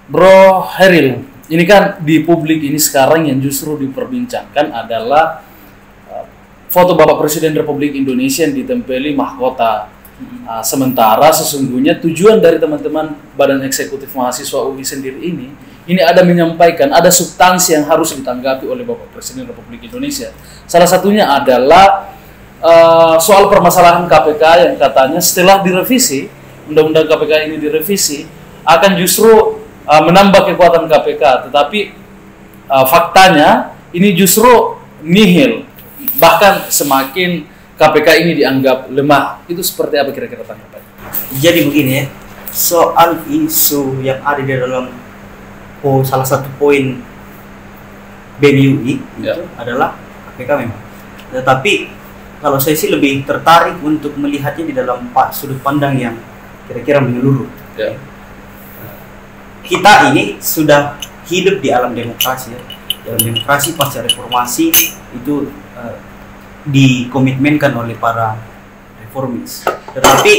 Bro Heril, ini kan di publik ini sekarang yang justru diperbincangkan adalah foto Bapak Presiden Republik Indonesia yang ditempeli mahkota. Sementara sesungguhnya tujuan dari teman-teman Badan Eksekutif Mahasiswa UI sendiri ini ada menyampaikan, ada substansi yang harus ditanggapi oleh Bapak Presiden Republik Indonesia. Salah satunya adalah soal permasalahan KPK yang katanya setelah direvisi, Undang-Undang KPK ini direvisi, akan justru menambah kekuatan KPK, tetapi faktanya ini justru nihil, bahkan semakin KPK ini dianggap lemah. Itu seperti apa kira-kira tanggapannya? Jadi begini ya, soal isu yang ada di dalam salah satu poin BEM UI itu adalah KPK memang. Tetapi kalau saya sih lebih tertarik untuk melihatnya di dalam sudut pandang yang kira-kira menyeluruh. Ya. Kita ini sudah hidup di alam demokrasi ya. Dalam demokrasi pasca reformasi itu dikomitmenkan oleh para reformis. Tetapi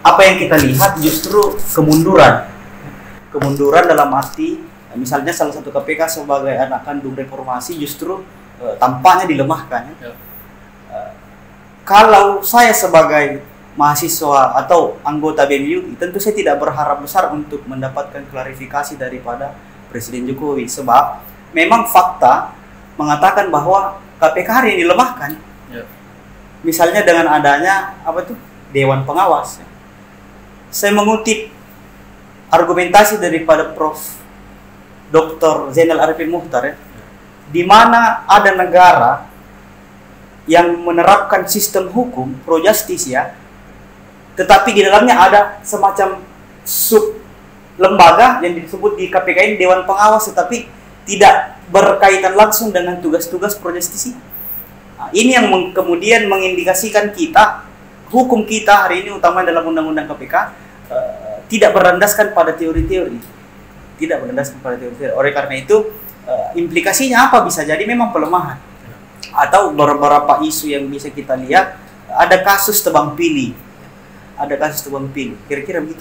apa yang kita lihat justru kemunduran dalam arti misalnya salah satu KPK sebagai anak kandung reformasi justru tampaknya dilemahkan. Ya. Kalau saya sebagai mahasiswa atau anggota BEM UI, tentu saya tidak berharap besar untuk mendapatkan klarifikasi daripada Presiden Jokowi, sebab memang fakta mengatakan bahwa KPK hari ini dilemahkan. Ya. Misalnya dengan adanya Dewan Pengawas. Saya mengutip argumentasi daripada Prof. Dr. Zainal Arifin Muchtar, di mana ada negara yang menerapkan sistem hukum pro justisia, tetapi di dalamnya ada semacam sub lembaga yang disebut di KPK ini Dewan Pengawas, tetapi tidak berkaitan langsung dengan tugas-tugas pro justisia. Nah, ini yang kemudian mengindikasikan hukum kita hari ini utama dalam Undang-Undang KPK tidak berlandaskan pada teori-teori. Oleh karena itu implikasinya apa? Bisa jadi memang pelemahan. Atau beberapa isu yang bisa kita lihat, ada kasus tebang pilih. Kira-kira begitu.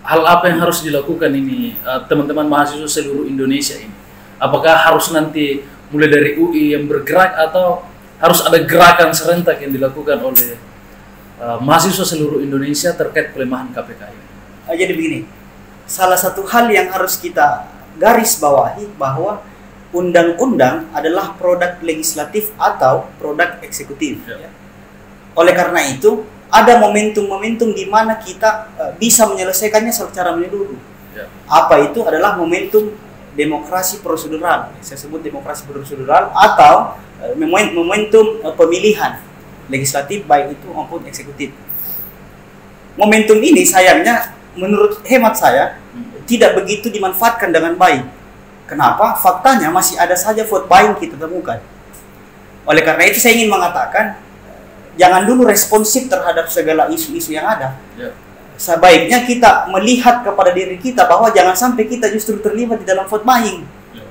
Hal apa yang harus dilakukan ini teman-teman mahasiswa seluruh Indonesia ini? Apakah harus nanti mulai dari UI yang bergerak atau harus ada gerakan serentak yang dilakukan oleh mahasiswa seluruh Indonesia terkait pelemahan KPK ini? Jadi begini, salah satu hal yang harus kita garis bawahi bahwa undang-undang adalah produk legislatif atau produk eksekutif. Ya. Oleh karena itu, ada momentum-momentum di mana kita bisa menyelesaikannya secara menyeluruh. Ya. Apa itu? Adalah momentum demokrasi prosedural. Saya sebut demokrasi prosedural atau momentum pemilihan legislatif baik itu maupun eksekutif. Momentum ini sayangnya menurut hemat saya tidak begitu dimanfaatkan dengan baik. Kenapa? Faktanya masih ada saja vote buying kita temukan. Oleh karena itu saya ingin mengatakan jangan dulu responsif terhadap segala isu-isu yang ada. Ya. Sebaiknya kita melihat kepada diri kita bahwa jangan sampai kita justru terlibat di dalam vote buying. Ya.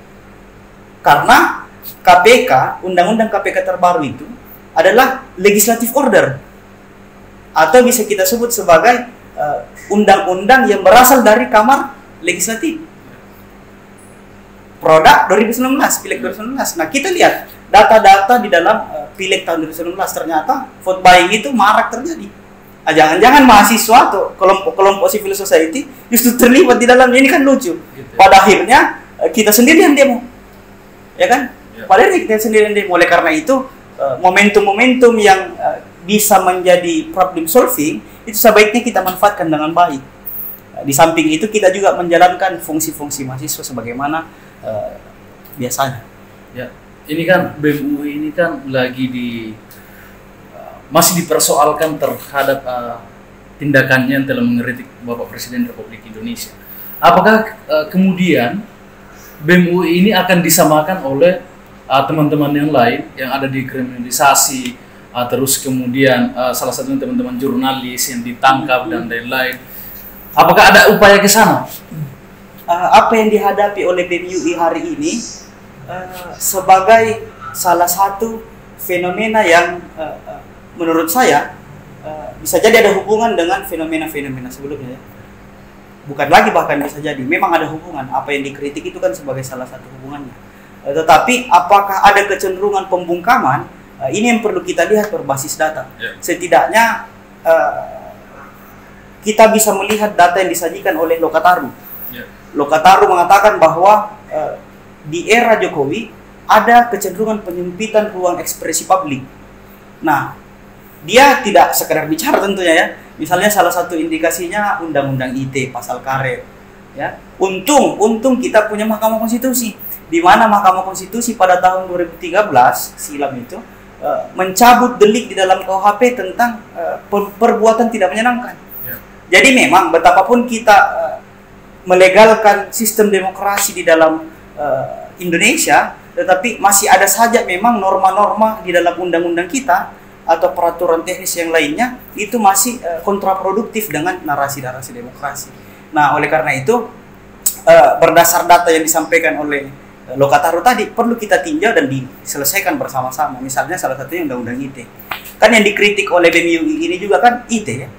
Karena KPK, Undang-Undang KPK terbaru itu adalah legislative order. Atau bisa kita sebut sebagai undang-undang yang berasal dari Kamar Legislatif. Produk 2019, Pileg 2019. Nah, kita lihat data-data di dalam Pileg tahun 2019 ternyata vote buying itu marak terjadi. Jangan-jangan mahasiswa atau kelompok civil society justru terlibat di dalamnya, ini kan lucu. Gitu. Pada akhirnya kita sendiri yang demo. Ya kan? Ya. Padahal kita sendiri yang demo. Oleh karena itu momentum-momentum yang bisa menjadi problem solving itu sebaiknya kita manfaatkan dengan baik. Di samping itu kita juga menjalankan fungsi-fungsi mahasiswa sebagaimana biasanya. Ya, ini kan BEM UI ini kan lagi masih dipersoalkan terhadap tindakannya yang telah mengkritik Bapak Presiden Republik Indonesia. Apakah kemudian BEM UI ini akan disamakan oleh teman-teman yang lain yang ada di kriminalisasi, terus kemudian salah satunya teman-teman jurnalis yang ditangkap dan lain-lain? Apakah ada upaya ke sana? Apa yang dihadapi oleh BEM UI hari ini sebagai salah satu fenomena yang menurut saya bisa jadi ada hubungan dengan fenomena-fenomena sebelumnya. bukan lagi bahkan bisa jadi memang ada hubungan, apa yang dikritik itu kan sebagai salah satu hubungannya. Tetapi apakah ada kecenderungan pembungkaman? Ini yang perlu kita lihat berbasis data. Setidaknya kita bisa melihat data yang disajikan oleh Lokataru. Lokataru mengatakan bahwa di era Jokowi ada kecenderungan penyempitan ruang ekspresi publik. Nah, dia tidak sekedar bicara tentunya ya. Misalnya salah satu indikasinya Undang-Undang ITE pasal karet. Ya, untung kita punya Mahkamah Konstitusi, di mana Mahkamah Konstitusi pada tahun 2013 silam itu mencabut delik di dalam KUHP tentang perbuatan tidak menyenangkan. Jadi memang betapapun kita melegalkan sistem demokrasi di dalam Indonesia, tetapi masih ada saja memang norma-norma di dalam undang-undang kita atau peraturan teknis yang lainnya itu masih kontraproduktif dengan narasi-narasi demokrasi. Nah, oleh karena itu berdasar data yang disampaikan oleh Lokataru tadi perlu kita tinjau dan diselesaikan bersama-sama. Misalnya salah satunya Undang-Undang ITE. Kan yang dikritik oleh BEM UI ini juga kan ITE ya.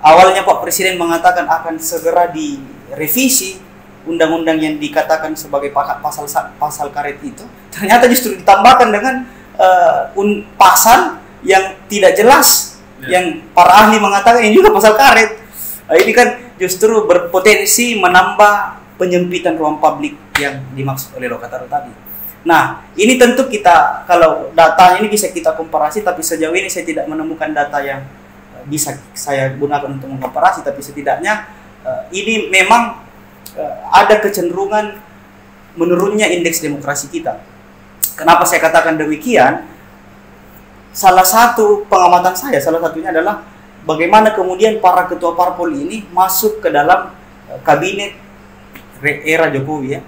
Awalnya Pak Presiden mengatakan akan segera direvisi undang-undang yang dikatakan sebagai pasal karet itu, ternyata justru ditambahkan dengan pasal yang tidak jelas, yang para ahli mengatakan ini juga pasal karet. Ini kan justru berpotensi menambah penyempitan ruang publik yang dimaksud oleh Lokataru tadi. Nah, ini tentu kita, kalau data ini bisa kita komparasi, tapi sejauh ini saya tidak menemukan data yang bisa saya gunakan untuk mengkomparasi, tapi setidaknya ini memang ada kecenderungan menurunnya indeks demokrasi kita. Kenapa saya katakan demikian? Salah satu pengamatan saya, salah satunya adalah bagaimana kemudian para ketua parpol ini masuk ke dalam kabinet era Jokowi ya.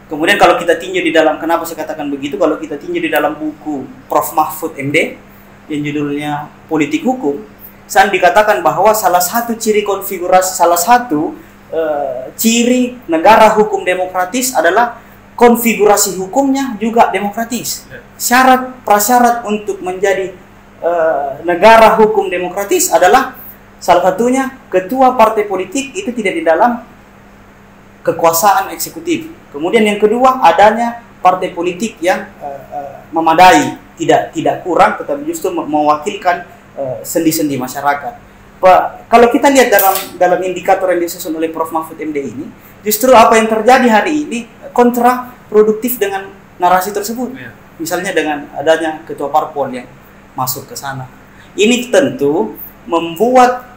Kemudian kalau kita tinjau di dalam, kenapa saya katakan begitu? Kalau kita tinjau di dalam buku Prof. Mahfud MD yang judulnya Politik Hukum, saat dikatakan bahwa salah satu ciri konfigurasi, salah satu ciri negara hukum demokratis adalah konfigurasi hukumnya juga demokratis. Syarat prasyarat untuk menjadi negara hukum demokratis adalah salah satunya ketua partai politik itu tidak di dalam kekuasaan eksekutif. Kemudian yang kedua, adanya partai politik yang memadai, tidak kurang, tetapi justru mewakilkan sendi-sendi masyarakat. Kalau kita lihat dalam indikator yang disusun oleh Prof. Mahfud MD ini, justru apa yang terjadi hari ini kontraproduktif dengan narasi tersebut. Misalnya dengan adanya ketua parpol yang masuk ke sana. Ini tentu membuat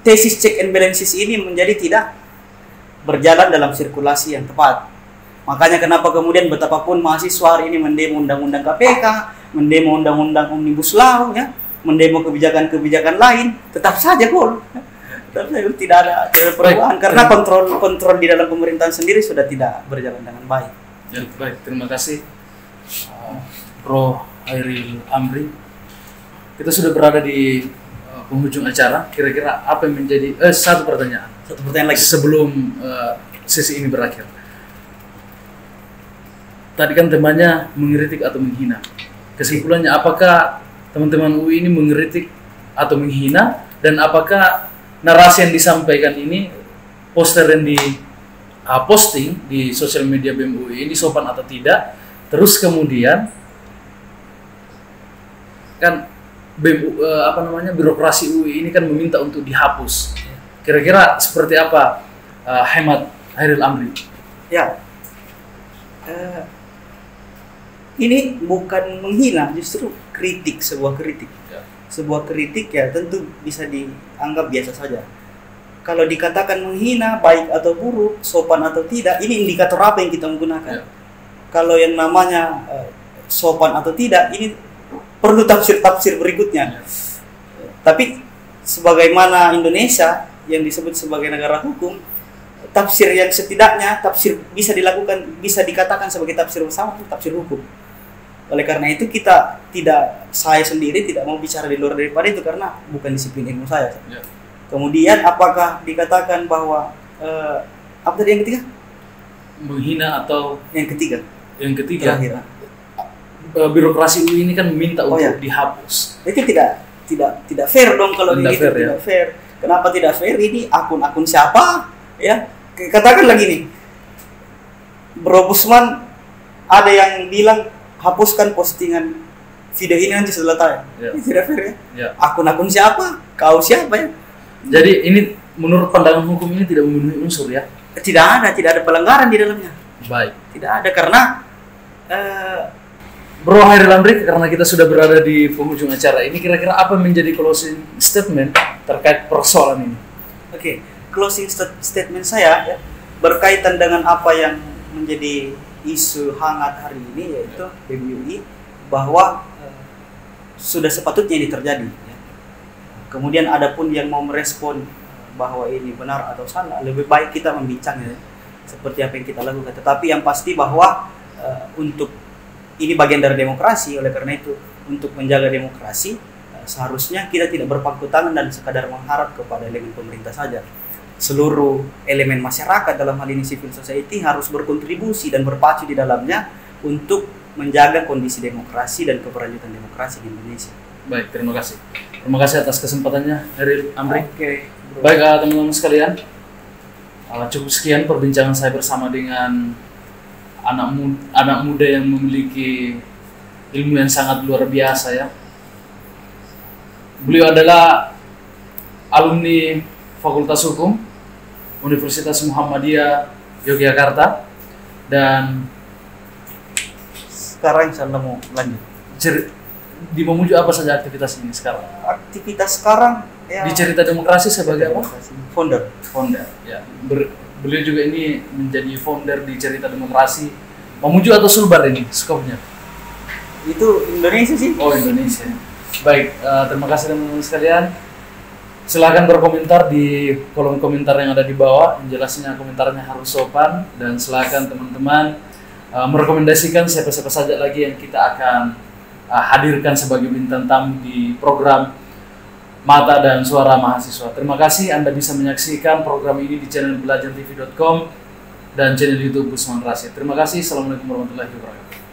tesis check and balances ini menjadi tidak berjalan dalam sirkulasi yang tepat. Makanya kenapa kemudian betapapun mahasiswa hari ini mendemo undang-undang KPK, mendemo undang-undang Omnibus Law, ya, mendemo kebijakan-kebijakan lain, tetap saja gol. Tetap saja tidak ada perubahan karena kontrol di dalam pemerintahan sendiri sudah tidak berjalan dengan baik. Ya, baik, terima kasih Prof. Hairil Amri. Kita sudah berada di penghujung acara. Kira-kira apa yang menjadi satu pertanyaan lagi sebelum sesi ini berakhir. Tadi kan temanya mengkritik atau menghina. Kesimpulannya, apakah teman-teman UI ini mengkritik atau menghina, dan apakah narasi yang disampaikan ini, poster yang di posting di sosial media BEM UI ini sopan atau tidak? Terus kemudian kan birokrasi UI ini kan meminta untuk dihapus. Kira-kira seperti apa hemat Hairil Amri? Ya, ini bukan menghina, justru kritik, sebuah kritik. Ya. Sebuah kritik ya tentu bisa dianggap biasa saja. Kalau dikatakan menghina, baik atau buruk, sopan atau tidak, ini indikator apa yang kita menggunakan? Ya. Kalau yang namanya sopan atau tidak, ini perlu tafsir-tafsir berikutnya. Ya. Tapi sebagaimana Indonesia yang disebut sebagai negara hukum, tafsir yang setidaknya tafsir bisa dilakukan, bisa dikatakan sebagai tafsir bersama, tafsir hukum. Oleh karena itu saya sendiri tidak mau bicara di luar daripada itu karena bukan disiplin ilmu saya. Ya. Kemudian apakah dikatakan bahwa apa tadi yang ketiga? Menghina atau yang ketiga? Yang ketiga. Terakhir. Birokrasi UI ini kan meminta untuk dihapus. Itu tidak fair dong kalau ini tidak fair. Kenapa tidak fair? Ini akun-akun siapa? Ya, katakan lagi nih, Bro Busman, ada yang bilang hapuskan postingan video ini nanti setelah tayang. Ya. Ini tidak fair ya? Ya. Akun-akun siapa? Kau siapa ya? Jadi ini menurut pandangan hukum ini tidak memenuhi unsur ya? Tidak ada pelanggaran di dalamnya. Baik. Tidak ada karena Bro Hairil Amri, karena kita sudah berada di penghujung acara ini, kira-kira apa menjadi closing statement terkait persoalan ini? Oke, closing statement saya ya, berkaitan dengan apa yang menjadi isu hangat hari ini, yaitu PBUI, bahwa sudah sepatutnya ini terjadi ya. Kemudian ada pun yang mau merespon bahwa ini benar atau salah, lebih baik kita membincang ya, seperti apa yang kita lakukan. Tetapi yang pasti bahwa untuk ini bagian dari demokrasi, oleh karena itu untuk menjaga demokrasi seharusnya kita tidak berpangku tangan dan sekadar mengharap kepada elemen pemerintah saja. Seluruh elemen masyarakat, dalam hal ini civil society, harus berkontribusi dan berpacu di dalamnya untuk menjaga kondisi demokrasi dan keberlanjutan demokrasi di Indonesia. Baik, terima kasih. Terima kasih atas kesempatannya, Hairil Amri. Oke. Baik, teman-teman sekalian, cukup sekian perbincangan saya bersama dengan anak muda yang memiliki ilmu yang sangat luar biasa ya. Beliau adalah alumni Fakultas Hukum Universitas Muhammadiyah Yogyakarta, dan Sekarang insya Allah mau lanjut. di Mamuju apa saja aktivitas ini sekarang? Aktivitas sekarang ya, Di Cerita Demokrasi sebagai apa? Founder. Founder ya. Beliau juga ini menjadi founder di Cerita Demokrasi. Mamuju atau Sulbar ini skopnya? Itu Indonesia sih. Oh, Indonesia. Baik, terima kasih teman-teman sekalian. Silahkan berkomentar di kolom komentar yang ada di bawah. Yang jelasnya komentarnya harus sopan, dan silahkan teman-teman merekomendasikan siapa-siapa saja lagi yang kita akan hadirkan sebagai bintang tamu di program Mata dan Suara Mahasiswa. Terima kasih. Anda bisa menyaksikan program ini di channel belajartv.com dan channel YouTube Busman Rasyid. Terima kasih. Assalamualaikum warahmatullahi wabarakatuh.